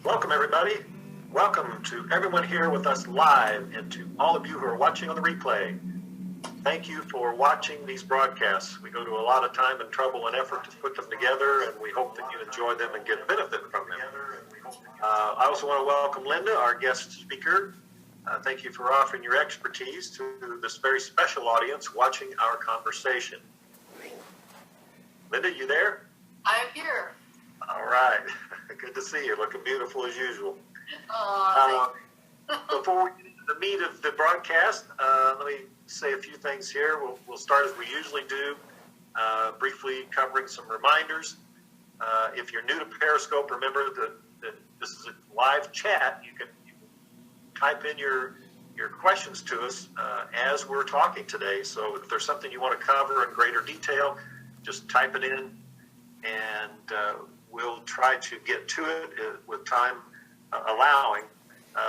Welcome, everybody. Welcome to everyone here with us live and to all of you who are watching on the replay. Thank you for watching these broadcasts. We go to a lot of time and trouble and effort to put them together, and we hope that you enjoy them and get benefit from them. I also want to welcome Lynda, our guest speaker. Thank you for offering your expertise to this very special audience watching our conversation. Lynda, you there? I'm here. All right. Good to see you. Looking beautiful as usual. Before we get into the meat of the broadcast, let me say a few things here. We'll start as we usually do, briefly covering some reminders. If you're new to Periscope, remember that this is a live chat. You can type in your questions to us as we're talking today. So if there's something you want to cover in greater detail, just type it in, and we'll try to get to it with time allowing.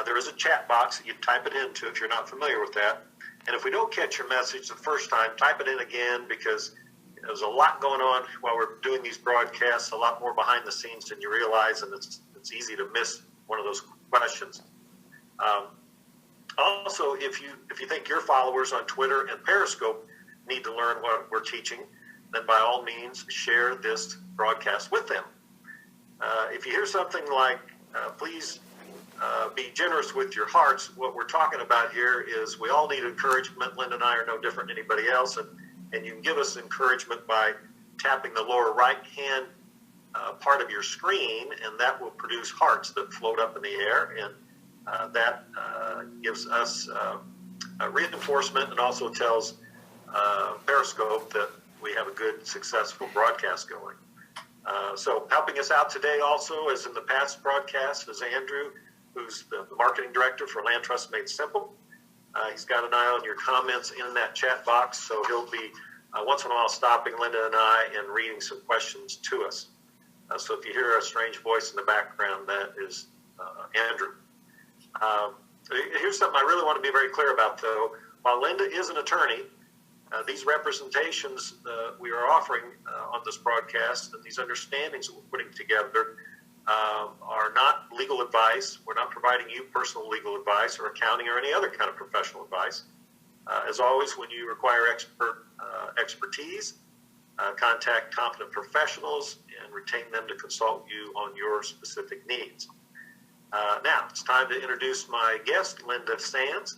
There is a chat box that you type it into if you're not familiar with that. And if we don't catch your message the first time, type it in again, because there's a lot going on while we're doing these broadcasts, a lot more behind the scenes than you realize, and it's easy to miss one of those questions. Also, if you think your followers on Twitter and Periscope need to learn what we're teaching, then by all means share this broadcast with them. If you hear something like, please be generous with your hearts, what we're talking about here is we all need encouragement. Lynda and I are no different than anybody else, and you can give us encouragement by tapping the lower right-hand part of your screen, and that will produce hearts that float up in the air, and that gives us reinforcement and also tells Periscope that we have a good, successful broadcast going. So helping us out today also, as in the past broadcast, is Andrew, who's the marketing director for Land Trust Made Simple. He's got an eye on your comments in that chat box, so he'll be once in a while stopping Lynda and I and reading some questions to us. So if you hear a strange voice in the background, that is Andrew. Here's something I really want to be very clear about, though. While Lynda is an attorney, these representations we are offering on this broadcast and these understandings that we're putting together are not legal advice. We're not providing you personal legal advice or accounting or any other kind of professional advice. As always, when you require expertise, contact competent professionals and retain them to consult you on your specific needs. Now, it's time to introduce my guest, Lynda Sands.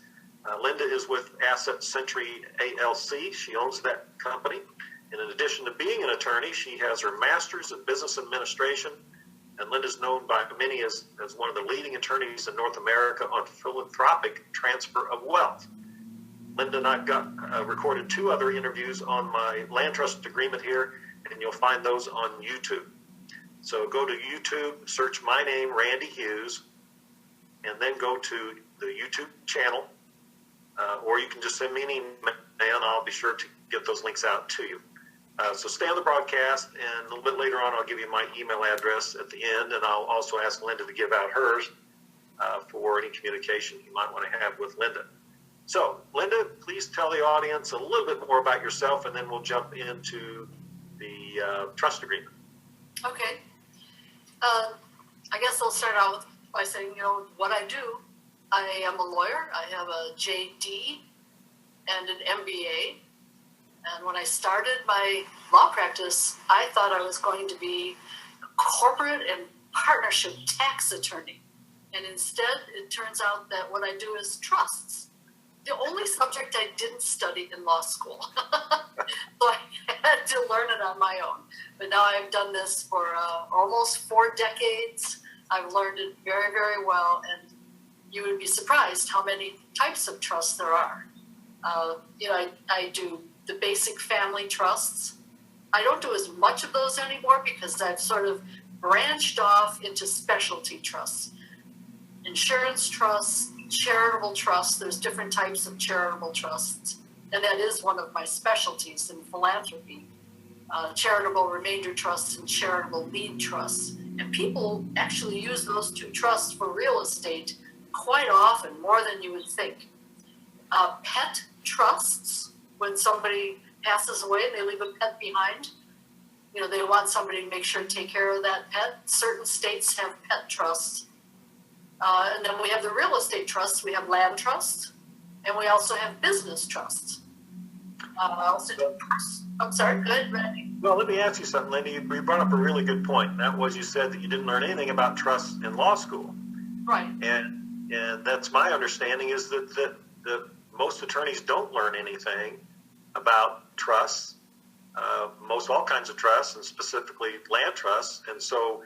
Lynda is with Asset Century ALC. She owns that company. And in addition to being an attorney, she has her master's in business administration. And Lynda's known by many as one of the leading attorneys in North America on philanthropic transfer of wealth. Lynda and I've got recorded 2 other interviews on my land trust agreement here, and you'll find those on YouTube. So go to YouTube, search my name, Randy Hughes, and then go to the YouTube channel, or you can just send me an email, and I'll be sure to get those links out to you. So stay on the broadcast, and a little bit later on, I'll give you my email address at the end, and I'll also ask Lynda to give out hers for any communication you might want to have with Lynda. So, Lynda, please tell the audience a little bit more about yourself, and then we'll jump into the trust agreement. Okay. I guess I'll start out by saying, what I do. I am a lawyer. I have a JD and an MBA. And when I started my law practice, I thought I was going to be a corporate and partnership tax attorney. And instead, it turns out that what I do is trusts. The only subject I didn't study in law school. So I had to learn it on my own. But now I've done this for almost 4 decades. I've learned it very, very well. And you would be surprised how many types of trusts there are. I do the basic family trusts. I don't do as much of those anymore because I've sort of branched off into specialty trusts. Insurance trusts, charitable trusts. There's different types of charitable trusts. And that is one of my specialties in philanthropy. Charitable remainder trusts and charitable lead trusts. And people actually use those 2 trusts for real estate quite often, more than you would think. Pet trusts, when somebody passes away and they leave a pet behind, they want somebody to make sure to take care of that pet. Certain states have pet trusts. And then we have the real estate trusts. We have land trusts, and we also have business trusts. I'm sorry, go ahead, Randy. Well, let me ask you something, Lynda. You brought up a really good point. That was, you said that you didn't learn anything about trusts in law school. Right. And that's my understanding, is that most attorneys don't learn anything about trusts, most all kinds of trusts, and specifically land trusts. And so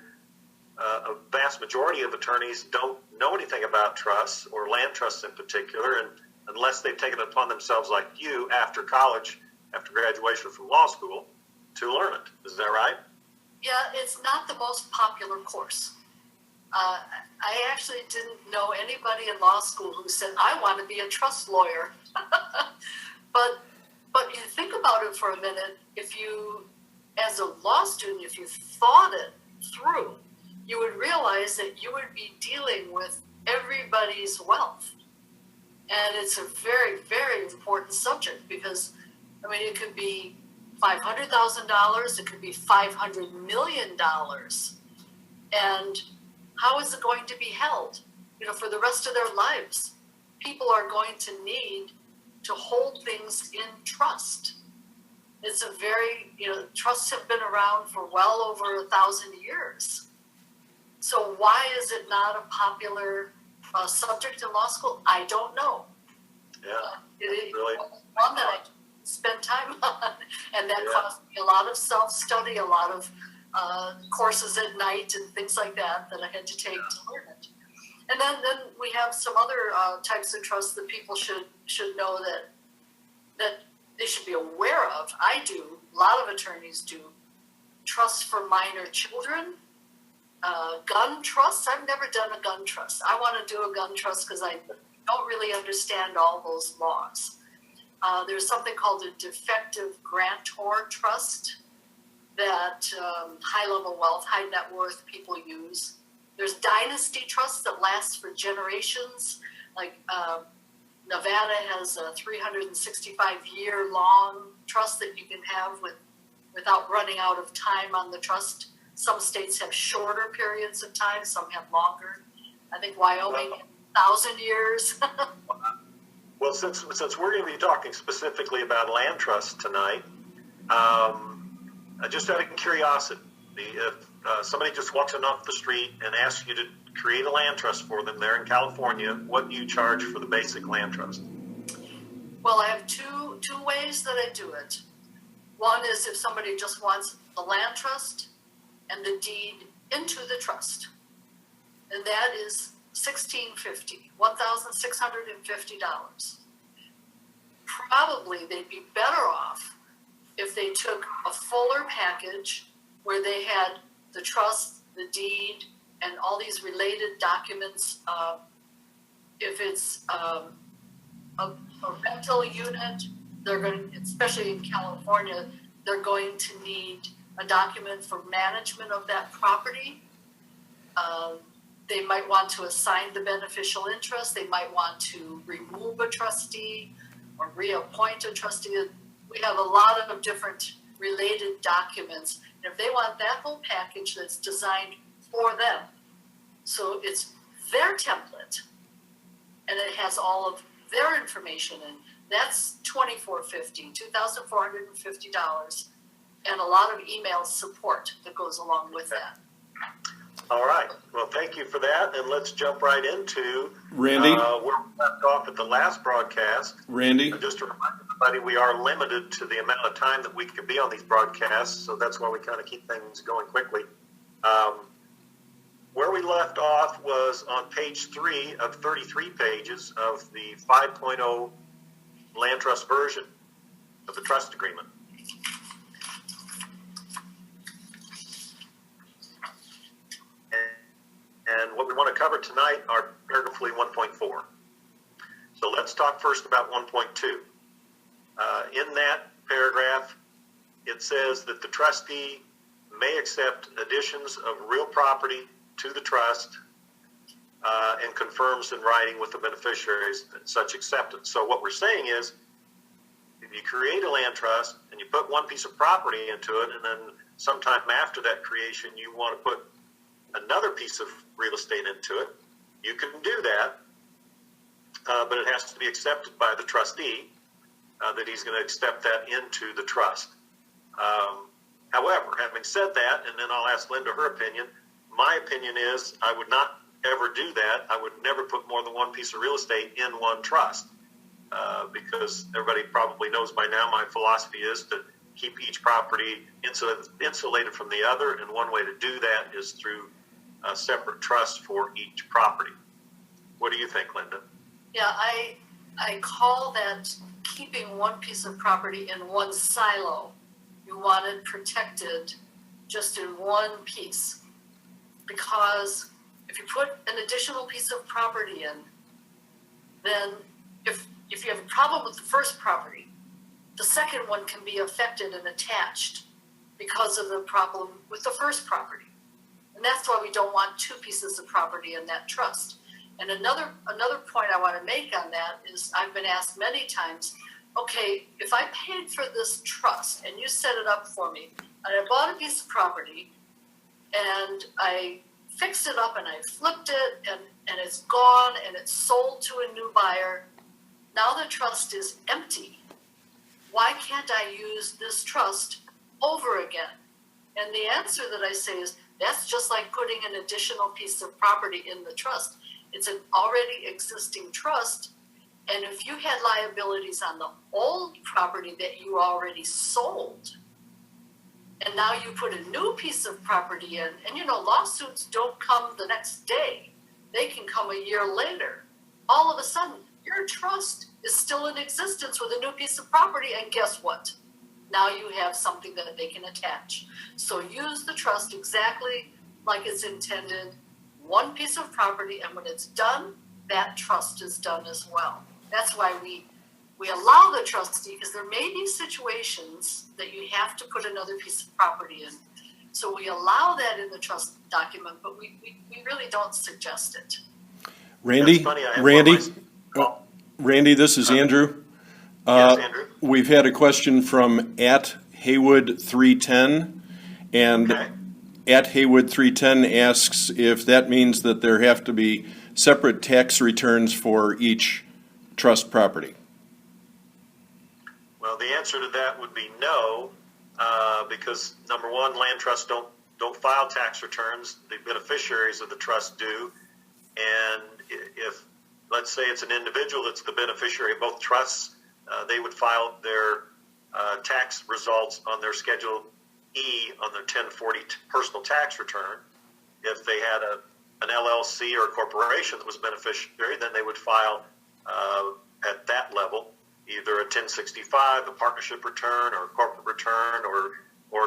a vast majority of attorneys don't know anything about trusts, or land trusts in particular, and unless they've taken it upon themselves, like you, after college, after graduation from law school, to learn it. Is that right? Yeah, it's not the most popular course. I actually didn't know anybody in law school who said, I want to be a trust lawyer. But you think about it for a minute, if you, as a law student, if you thought it through, you would realize that you would be dealing with everybody's wealth. And it's a very, very important subject because, I mean, it could be $500,000, it could be $500 million. And how is it going to be held, for the rest of their lives? People are going to need to hold things in trust. It's a very, trusts have been around for well over 1,000 years. So why is it not a popular subject in law school? I don't know. Yeah, It's really one that I spent time on, and that cost me a lot of self-study, a lot of courses at night and things like that I had to take to learn it. And then we have some other types of trusts that people should know that they should be aware of. I do. A lot of attorneys do. Trusts for minor children, gun trusts. I've never done a gun trust. I want to do a gun trust because I don't really understand all those laws. There's something called a defective grantor trust that high-level wealth, high net worth people use. There's dynasty trusts that last for generations. Like Nevada has a 365-year-long trust that you can have without running out of time on the trust. Some states have shorter periods of time, some have longer. I think Wyoming has 1,000 years. Well, since we're going to be talking specifically about land trusts tonight, just out of curiosity, if somebody just walks in off the street and asks you to create a land trust for them there in California, what do you charge for the basic land trust? Well, I have two ways that I do it. One is if somebody just wants the land trust and the deed into the trust, and that is $1,650. Probably they'd be better off if they took a fuller package where they had the trust, the deed, and all these related documents. If it's a rental unit, they're going to, especially in California, they're going to need a document for management of that property. They might want to assign the beneficial interest. They might want to remove a trustee or reappoint a trustee. We have a lot of different related documents. And if they want that whole package that's designed for them, so it's their template, and it has all of their information in, that's $2,450, and a lot of email support that goes along with that. All right. Well, thank you for that, and let's jump right into Randy. Where we left off at the last broadcast. Randy. Just to remind everybody, we are limited to the amount of time that we can be on these broadcasts, so that's why we kind of keep things going quickly. Where we left off was on page 3 of 33 pages of the 5.0 land trust version of the trust agreement. And what we want to cover tonight are paragraph 1.4. So let's talk first about 1.2. In that paragraph, it says that the trustee may accept additions of real property to the trust and confirms in writing with the beneficiaries such acceptance. So what we're saying is, if you create a land trust and you put one piece of property into it, and then sometime after that creation you want to put another piece of real estate into it, you can do that, but it has to be accepted by the trustee, that he's going to accept that into the trust. However, having said that, and then I'll ask Lynda her opinion, my opinion is I would not ever do that. I would never put more than one piece of real estate in one trust, because everybody probably knows by now my philosophy is to keep each property insulated from the other, and one way to do that is through a separate trust for each property. What do you think, Lynda? Yeah, I call that keeping one piece of property in one silo. You want it protected just in one piece. Because if you put an additional piece of property in, then if you have a problem with the first property, the second one can be affected and attached because of the problem with the first property. And that's why we don't want two pieces of property in that trust. And another point I want to make on that is I've been asked many times, okay, if I paid for this trust and you set it up for me, and I bought a piece of property and I fixed it up and I flipped it and it's gone and it's sold to a new buyer, now the trust is empty. Why can't I use this trust over again? And the answer that I say is that's just like putting an additional piece of property in the trust. It's an already existing trust, and if you had liabilities on the old property that you already sold, and now you put a new piece of property in, and you know, lawsuits don't come the next day. They can come a year later. All of a sudden, your trust is still in existence with a new piece of property, and guess what? Now you have something that they can attach. So use the trust exactly like it's intended, one piece of property, and when it's done, that trust is done as well. That's why we allow the trustee, because there may be situations that you have to put another piece of property in. So we allow that in the trust document, but we really don't suggest it. Randy, Randy, this is Andrew. Yes, Andrew. We've had a question from @Haywood310, and Okay. @Haywood310 asks if that means that there have to be separate tax returns for each trust property. Well, the answer to that would be no, because number one, land trusts don't file tax returns. The beneficiaries of the trust do, and if, let's say it's an individual that's the beneficiary of both trusts, they would file their tax results on their Schedule E on their 1040 personal tax return. If they had an LLC or a corporation that was beneficiary, then they would file at that level either a 1065, a partnership return, or a corporate return, or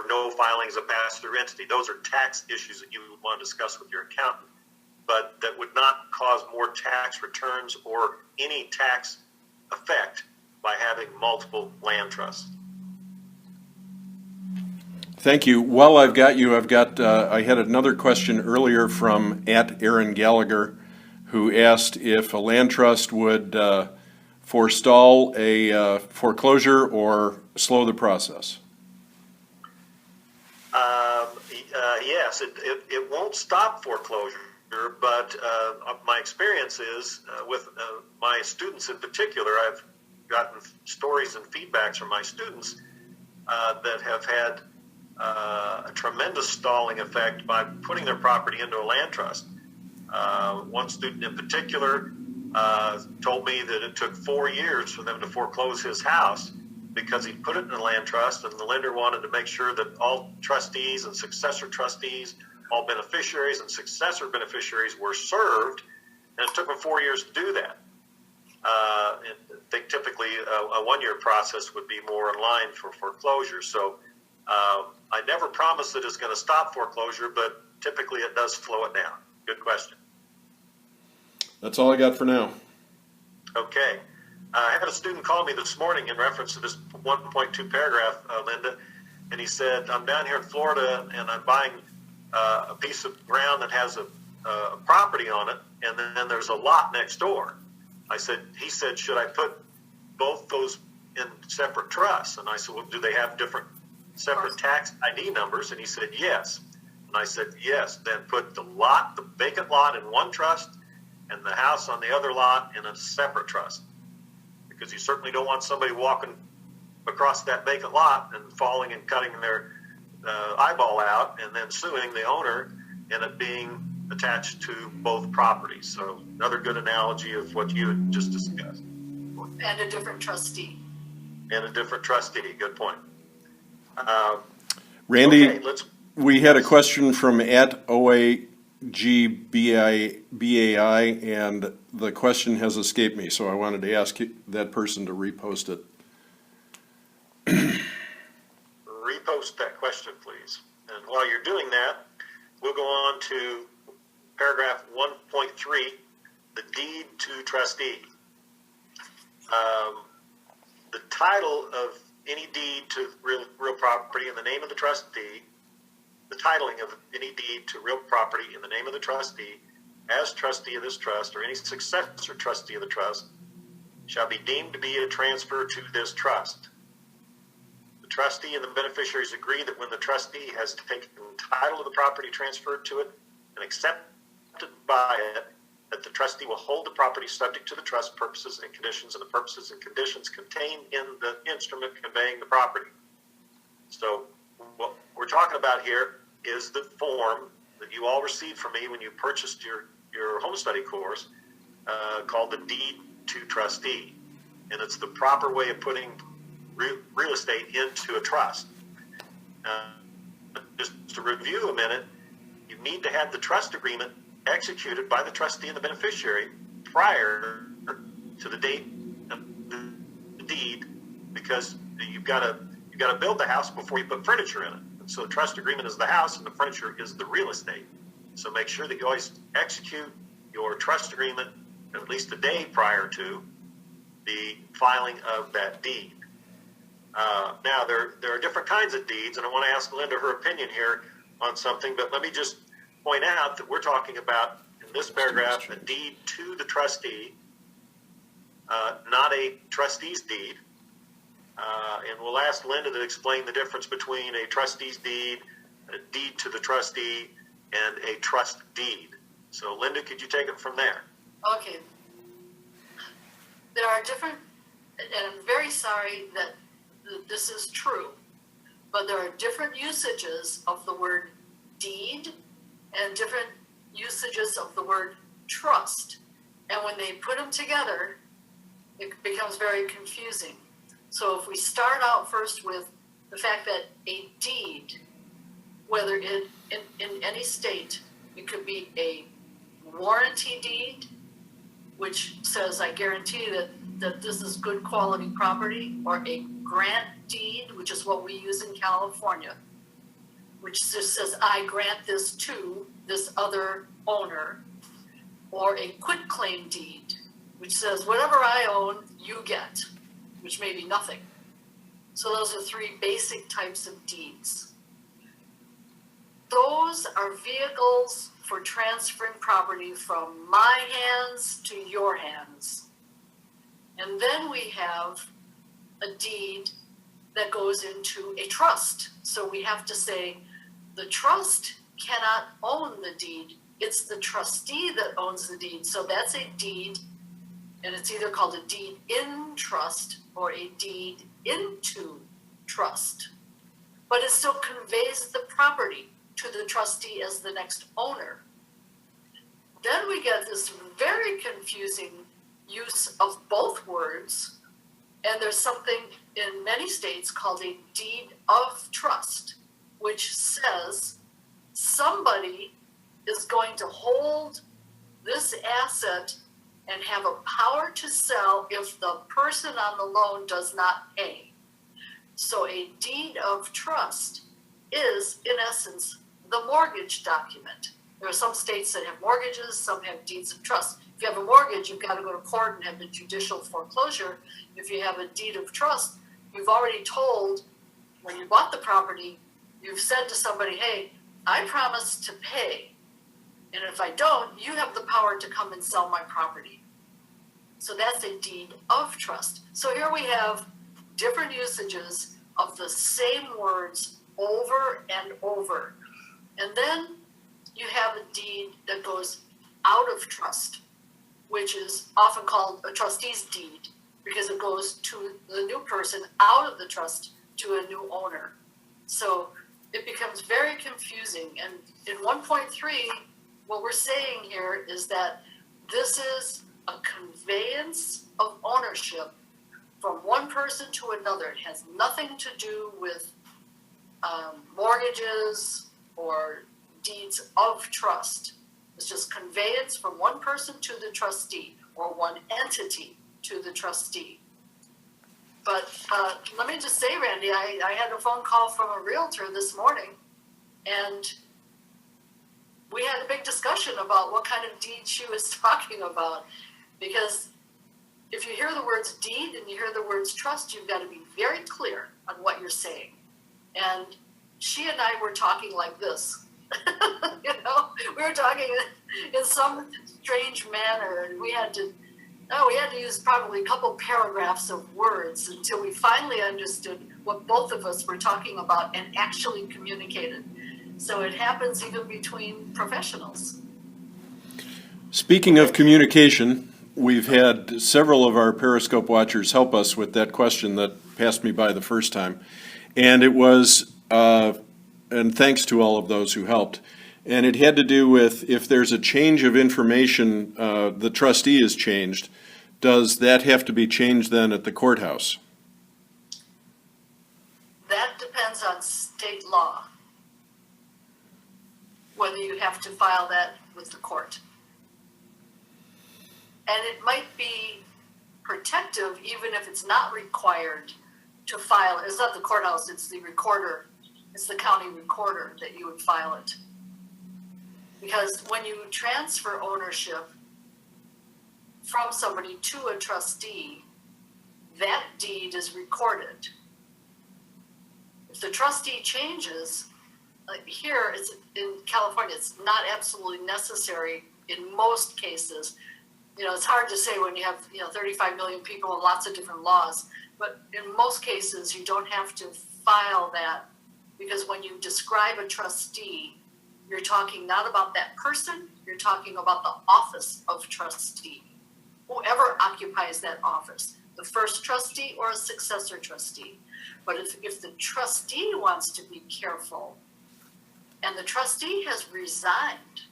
no filing as a pass-through entity. Those are tax issues that you would want to discuss with your accountant, but that would not cause more tax returns or any tax effect by having multiple land trusts. Thank you. While I've got you, I had another question earlier from @Aaron Gallagher, who asked if a land trust would forestall a foreclosure or slow the process. Yes, it won't stop foreclosure, but my experience is with my students in particular, I've gotten stories and feedbacks from my students that have had a tremendous stalling effect by putting their property into a land trust. One student in particular told me that it took 4 years for them to foreclose his house because he put it in a land trust, and the lender wanted to make sure that all trustees and successor trustees, all beneficiaries and successor beneficiaries were served, and it took them 4 years to do that. I think typically a 1 year process would be more in line for foreclosure. So I never promise that it's going to stop foreclosure, but typically it does slow it down. Good question. That's all I got for now. Okay. I had a student call me this morning in reference to this 1.2 paragraph, Lynda, and he said, I'm down here in Florida and I'm buying a piece of ground that has a property on it, and then there's a lot next door. He said, should I put both those in separate trusts? And I said, well, do they have separate tax ID numbers? And he said, yes. And I said, yes, then put the vacant lot in one trust and the house on the other lot in a separate trust. Because you certainly don't want somebody walking across that vacant lot and falling and cutting their eyeball out and then suing the owner and it being attached to both properties. So another good analogy of what you had just discussed. And a different trustee. And a different trustee. Good point. Randy, Okay, we had a question from @OAGBAI, and the question has escaped me, so I wanted to ask that person to repost it. Repost that question, please. And while you're doing that, we'll go on to paragraph 1.3, the deed to trustee. The title of any deed to real property in the name of the trustee, the titling of any deed to real property in the name of the trustee as trustee of this trust or any successor trustee of the trust shall be deemed to be a transfer to this trust. The trustee and the beneficiaries agree that when the trustee has taken title of the property transferred to it and accepted by it, that the trustee will hold the property subject to the trust purposes and conditions and the purposes and conditions contained in the instrument conveying the property. So what we're talking about here is the form that you all received from me when you purchased your home study course called the deed to trustee. And it's the proper way of putting real estate into a trust. Just to review a minute, you need to have the trust agreement executed by the trustee and the beneficiary prior to the date of the deed, because you've got to build the house before you put furniture in it. And so the trust agreement is the house and the furniture is the real estate. So make sure that you always execute your trust agreement at least a day prior to the filing of that deed. Now, there are different kinds of deeds, and I want to ask Lynda her opinion here on something, but let me just point out that we're talking about, in this paragraph, a deed to the trustee, not a trustee's deed. And we'll ask Lynda to explain the difference between a trustee's deed, a deed to the trustee, and a trust deed. So, Lynda, could you take it from there? Okay. There are different, and I'm very sorry that this is true, but there are different usages of the word deed and different usages of the word trust. And when they put them together, it becomes very confusing. So if we start out first with the fact that a deed, whether in any state, it could be a warranty deed, which says I guarantee that this is good quality property, or a grant deed, which is what we use in California, which just says I grant this to this other owner, or a quitclaim deed, which says whatever I own, you get, which may be nothing. So those are three basic types of deeds. Those are vehicles for transferring property from my hands to your hands. And then we have a deed that goes into a trust. So we have to say the trust cannot own the deed. It's the trustee that owns the deed. So that's a deed, and it's either called a deed in trust or a deed into trust. But it still conveys the property to the trustee as the next owner. Then we get this very confusing use of both words, and there's something in many states called a deed of trust, which says somebody is going to hold this asset and have a power to sell if the person on the loan does not pay. So a deed of trust is, in essence, the mortgage document. There are some states that have mortgages, some have deeds of trust. If you have a mortgage, you've got to go to court and have the judicial foreclosure. If you have a deed of trust, you've already told, when you bought the property, you've said to somebody, hey, I promise to pay. And if I don't, you have the power to come and sell my property. So that's a deed of trust. So here we have different usages of the same words over and over. And then you have a deed that goes out of trust. which is often called a trustee's deed because it goes to the new person out of the trust to a new owner. So it becomes very confusing. And in 1.3, what we're saying here is that this is a conveyance of ownership from one person to another. It has nothing to do with mortgages or deeds of trust. It's just conveyance from one person to the trustee or one entity to the trustee. But let me just say, Randy, I had a phone call from a realtor this morning, and we had a big discussion about what kind of deed she was talking about. Because if you hear the words deed and you hear the words trust, you've got to be very clear on what you're saying. And she and I were talking like this. We were talking in some strange manner, and we had to use probably a couple paragraphs of words until we finally understood what both of us were talking about and actually communicated. So it happens even between professionals. Speaking of communication, we've had several of our Periscope watchers help us with that question that passed me by the first time. And it was, and thanks to all of those who helped, and it had to do with if there's a change of information, the trustee is changed, does that have to be changed then at the courthouse? That depends on state law, whether you have to file that with the court. And it might be protective even if it's not required to file. It's not the courthouse, it's the recorder. It's the county recorder that you would file it. Because when you transfer ownership from somebody to a trustee, that deed is recorded. If the trustee changes, like here it's in California, it's not absolutely necessary in most cases. It's hard to say when you have 35 million people and lots of different laws, but in most cases you don't have to file that, because when you describe a trustee, you're talking not about that person, you're talking about the office of trustee, whoever occupies that office, the first trustee or a successor trustee. But if the trustee wants to be careful and the trustee has resigned,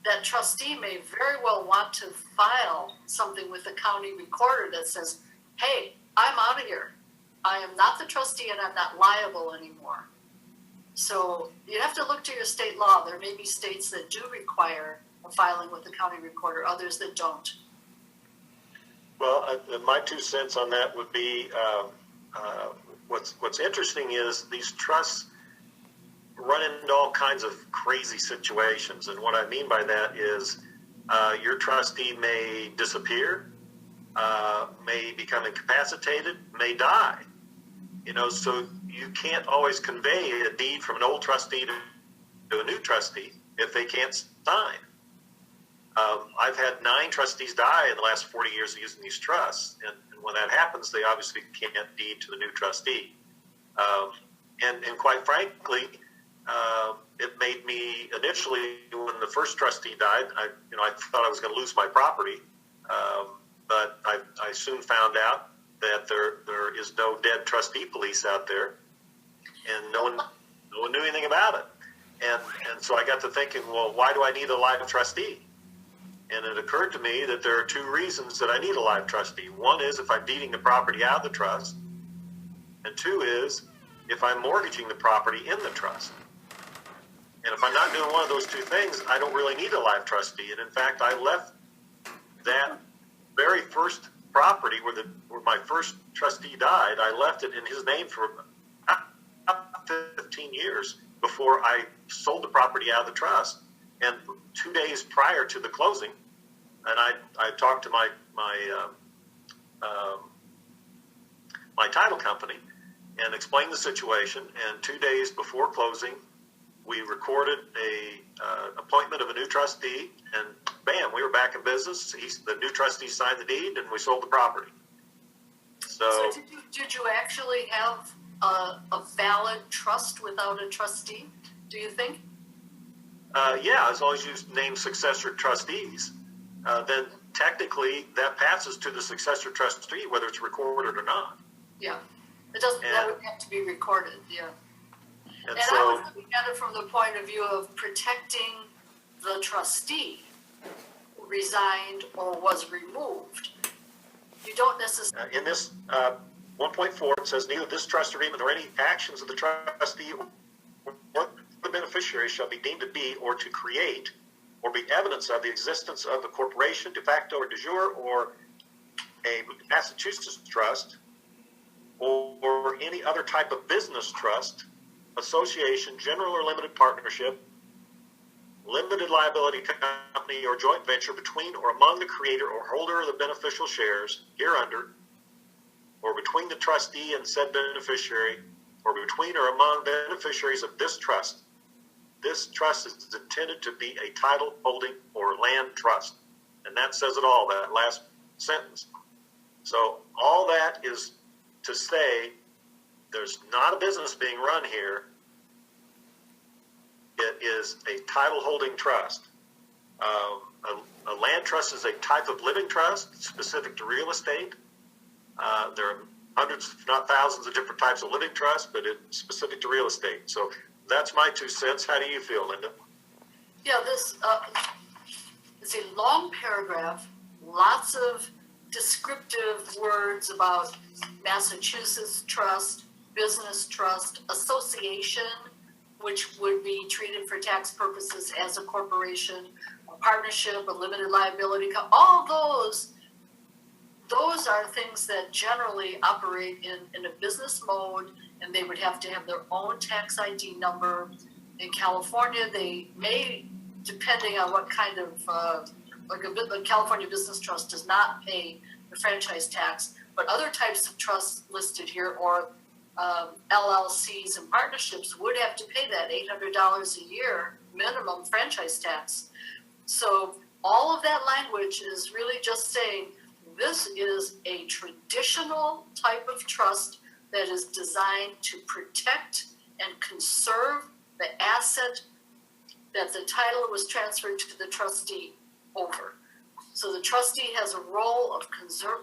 that trustee may very well want to file something with the county recorder that says, hey, I'm out of here. I am not the trustee and I'm not liable anymore. So you have to look to your state law. There may be states that do require a filing with the county recorder, others that don't. Well, my 2 cents on that would be what's interesting is these trusts run into all kinds of crazy situations. And what I mean by that is your trustee may disappear, may become incapacitated, may die. So you can't always convey a deed from an old trustee to a new trustee if they can't sign. I've had 9 trustees die in the last 40 years of using these trusts. And when that happens, they obviously can't deed to the new trustee. And quite frankly, it made me initially, when the first trustee died, I thought I was going to lose my property. But I soon found out that there is no dead trustee police out there, and no one knew anything about it. And so I got to thinking, well, why do I need a live trustee? And it occurred to me that there are 2 reasons that I need a live trustee. One is if I'm deeding the property out of the trust, and 2 is if I'm mortgaging the property in the trust. And if I'm not doing one of those 2 things, I don't really need a live trustee. And in fact, I left that very first property where my first trustee died, I left it in his name for about 15 years before I sold the property out of the trust. And 2 days prior to the closing, and I talked to my title company and explained the situation. And 2 days before closing, we recorded a appointment of a new trustee, and bam, we were back in business. The new trustee signed the deed, and we sold the property. So did you actually have a valid trust without a trustee, do you think? Yeah, as long as you name successor trustees. then technically that passes to the successor trustee, whether it's recorded or not. Yeah, it doesn't, that And- would have to be recorded, yeah. And And I so, was looking at it from the point of view of protecting the trustee who resigned or was removed. You don't necessarily, in this 1.4, it says neither this trust agreement nor any actions of the trustee or the beneficiary shall be deemed to be or to create or be evidence of the existence of a corporation de facto or de jure or a Massachusetts trust or any other type of business trust, association, general or limited partnership, limited liability company or joint venture between or among the creator or holder of the beneficial shares hereunder, or between the trustee and said beneficiary, or between or among beneficiaries of this trust. This trust is intended to be a title holding or land trust. And that says it all, that last sentence. So all that is to say there's not a business being run here. It is a title holding trust. A land trust is a type of living trust specific to real estate. There are hundreds, if not thousands, of different types of living trusts, but it's specific to real estate. So that's my 2 cents. How do you feel, Lynda? yeah, this is a long paragraph, lots of descriptive words about Massachusetts trust, business trust, association, which would be treated for tax purposes as a corporation, a partnership, a limited liability, all those are things that generally operate in a business mode, and they would have to have their own tax ID number. In California, they may, depending on what kind of, the California Business Trust does not pay the franchise tax, but other types of trusts listed here, or LLCs and partnerships, would have to pay that $800 a year minimum franchise tax. So all of that language is really just saying this is a traditional type of trust that is designed to protect and conserve the asset that the title was transferred to the trustee over. So the trustee has a role of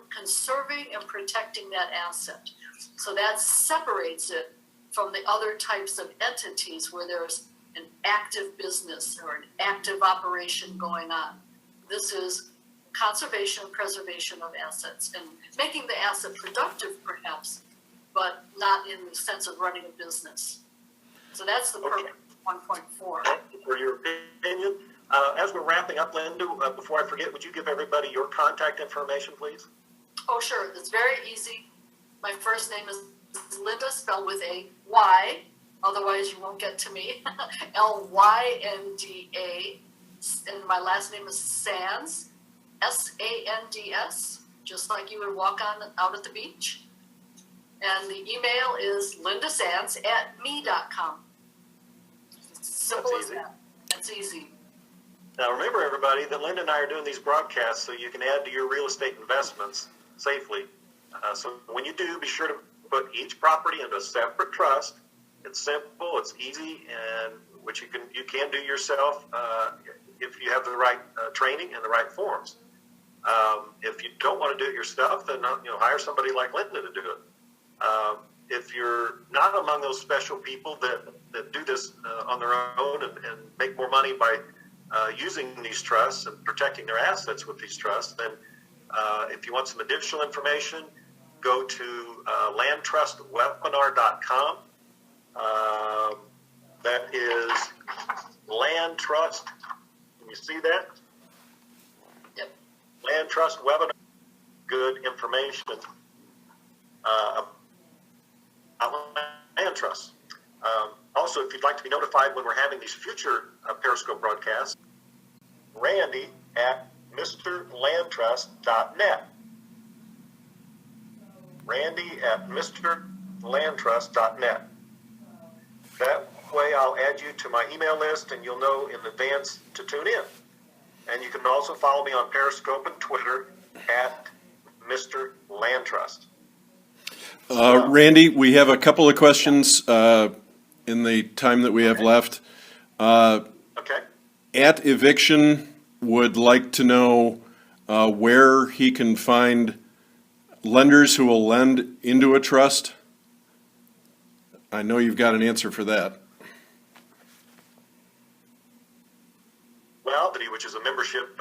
conserving and protecting that asset. So that separates it from the other types of entities where there's an active business or an active operation going on. This is conservation and preservation of assets and making the asset productive perhaps, but not in the sense of running a business. So that's the purpose of 1.4. Thank you for your opinion. As we're wrapping up, Lynda, before I forget, would you give everybody your contact information, please? Oh, sure. It's very easy. My first name is Lynda, spelled with a Y. Otherwise, you won't get to me. Lynda. And my last name is Sands, Sands, just like you would walk on out at the beach. And the email is lindasands@me.com. Simple That's as easy. that. That's easy. Now, remember, everybody, that Lynda and I are doing these broadcasts so you can add to your real estate investments safely. So when you do, be sure to put each property into a separate trust. It's simple, it's easy, and which you can do yourself if you have the right training and the right forms. If you don't want to do it yourself, then hire somebody like Lynda to do it. If you're not among those special people that do this on their own and make more money by using these trusts and protecting their assets with these trusts, then if you want some additional information, go to landtrustwebinar.com. That is Land Trust. Can you see that? Yep. Land Trust Webinar. Good information about land trusts. Also, if you'd like to be notified when we're having these future Periscope broadcasts, Randy at MrLandTrust.net. Randy at MrLandTrust.net. That way I'll add you to my email list and you'll know in advance to tune in. And you can also follow me on Periscope and Twitter at Mr. Land Trust. Randy, we have a couple of questions in the time that we have left. Okay. At Eviction would like to know where he can find lenders who will lend into a trust? I know you've got an answer for that. Well, which is a membership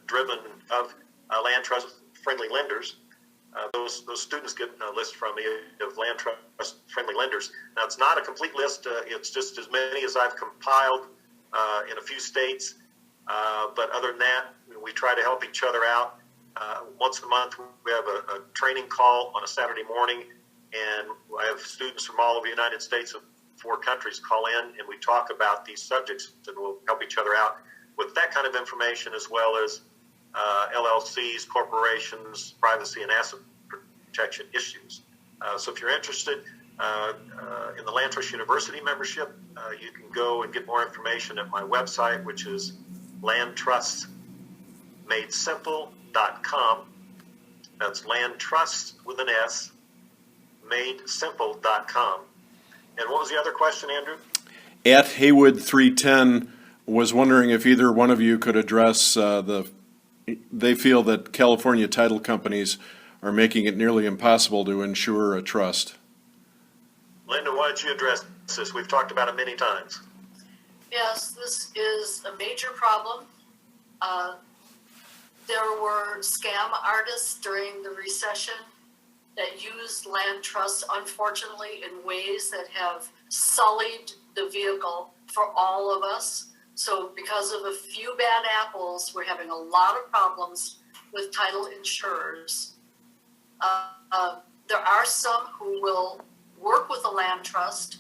driven of land trust friendly lenders. Those students get a list from me of land trust friendly lenders. Now, it's not a complete list. It's just as many as I've compiled in a few states. But other than that, we try to help each other out. Once a month, we have a training call on a Saturday morning, and I have students from all over the United States of 4 countries call in, and we talk about these subjects, and we'll help each other out with that kind of information, as well as LLCs, corporations, privacy, and asset protection issues. So if you're interested in the Land Trust University membership, you can go and get more information at my website, which is landtrustmadesimple.com. That's landtrust with an S, madesimple.com. And what was the other question, Andrew? At Haywood 310 was wondering if either one of you could address they feel that California title companies are making it nearly impossible to insure a trust. Lynda, why don't you address this? We've talked about it many times. Yes, this is a major problem. There were scam artists during the recession that used land trusts, unfortunately, in ways that have sullied the vehicle for all of us. So because of a few bad apples, we're having a lot of problems with title insurers. There are some who will work with a land trust,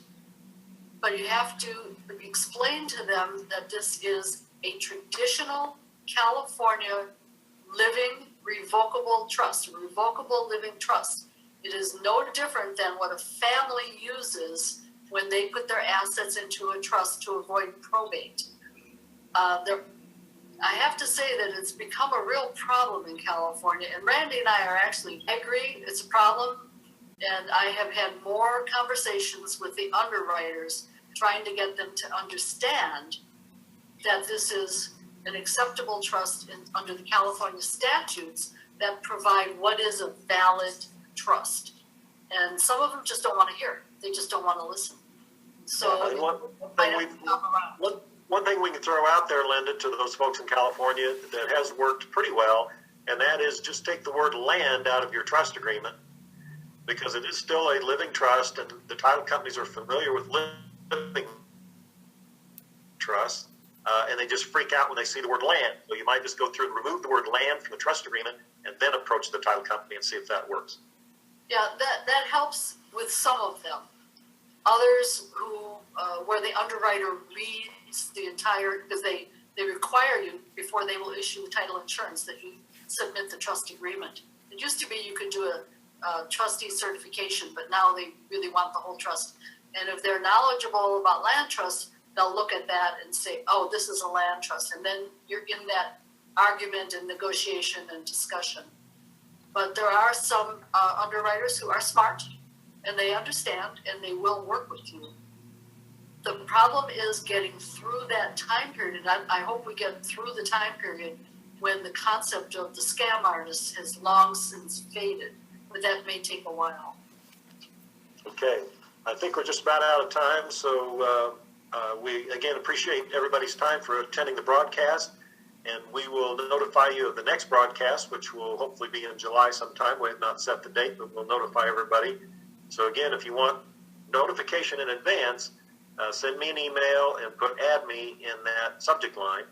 but you have to explain to them that this is a traditional California living revocable trust, a revocable living trust. It is no different than what a family uses when they put their assets into a trust to avoid probate. I have to say that it's become a real problem in California, and Randy and I agree it's a problem, and I have had more conversations with the underwriters trying to get them to understand that this is an acceptable trust under the California statutes that provide what is a valid trust. And some of them just don't want to hear it. They just don't want to listen. So one thing we can throw out there, Lynda, to those folks in California that has worked pretty well, and that is just take the word land out of your trust agreement, because it is still a living trust, and the title companies are familiar with living trusts, and they just freak out when they see the word land. So you might just go through and remove the word land from the trust agreement and then approach the title company and see if that works. Yeah, that helps with some of them. Others who, where the underwriter reads the entire, because they require you before they will issue title insurance that you submit the trust agreement. It used to be you could do a trustee certification, but now they really want the whole trust. And if they're knowledgeable about land trusts, they'll look at that and say, oh, this is a land trust. And then you're in that argument and negotiation and discussion. But there are some underwriters who are smart, and they understand, and they will work with you. The problem is getting through that time period. And I hope we get through the time period when the concept of the scam artist has long since faded, but that may take a while. Okay, I think we're just about out of time, so we again appreciate everybody's time for attending the broadcast, and we will notify you of the next broadcast, which will hopefully be in July sometime. We have not set the date, but we'll notify everybody. So again, if you want notification in advance, send me an email and put "add me" in that subject line,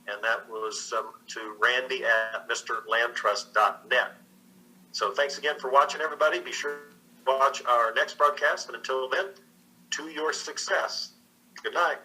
and that was to randy@mrlandtrust.net. So thanks again for watching, everybody. Be sure to watch our next broadcast, and until then, to your success. Good night.